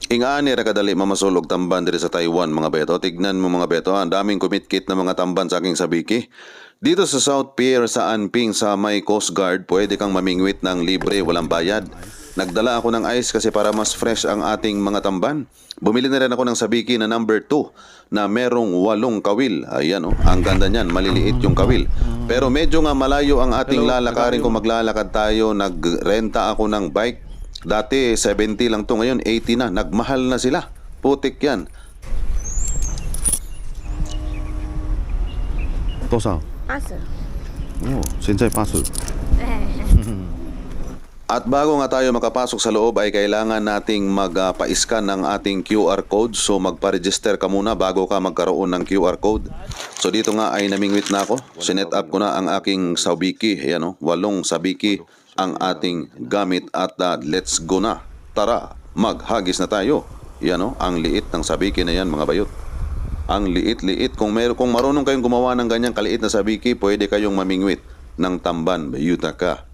Ingaani ra kadali mamasulog tamban diri sa Taiwan mga beto. Tignan mo mga beto, ang daming kumitkit na mga tamban sa aking sabiki. Dito sa South Pier sa Anping sa may Coast Guard, pwede kang mamingwit ng libre walang bayad. Nagdala ako ng ice kasi para mas fresh ang ating mga tamban. Bumili na rin ako ng sabiki na number 2 na merong 8 kawil. Ayan ang ganda niyan, maliliit yung kawil. Pero medyo nga malayo ang ating lalakarin kung maglalakad tayo. Nagrenta ako ng bike. Dati 70 lang to, ngayon 80 na. Nagmahal na sila. Putik yan. 多少？ 80。哦，现在80。 At bago nga tayo makapasok sa loob ay kailangan nating magpa-scan ng ating QR code. So magpa-register ka muna bago ka magkaroon ng QR code. So dito nga ay namingwit na ako. Sinet up ko na ang aking sabiki. Ayan 8 sabiki ang ating gamit at let's go na. Tara, maghagis na tayo. Yan ang liit ng sabiki na yan mga bayot. Ang liit-liit. Kung marunong kayong gumawa ng ganyang kaliit na sabiki, pwede kayong mamingwit ng tamban. Bayuta ka.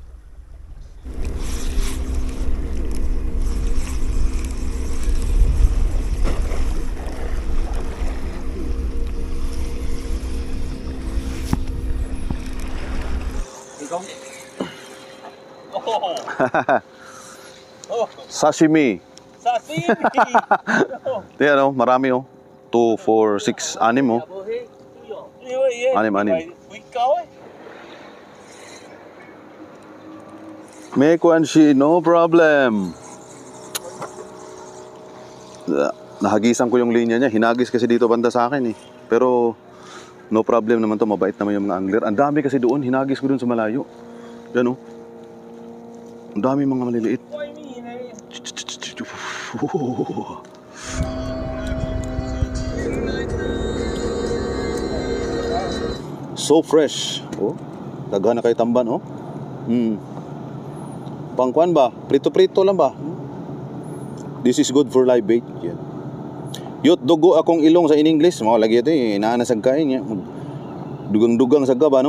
Sashimi. Sashimi. Yan marami 2, 4, 6, 6 Anim. May kwanshi, no problem. Nahagisan ko yung linya niya. Hinagis kasi dito banda sa akin Pero no problem naman to, mabait naman yung mga angler. Ang dami kasi doon, hinagis ko doon sa malayo. Yan ang dami mga maliliit. So fresh. Daghan na kay tamban Pangkuan ba? Prito-prito lang ba? This is good for live bait. Yan. Yot dugo akong ilong sa in English. Mga lagi ito inanasag kain niya. Dugang-dugang sa gaba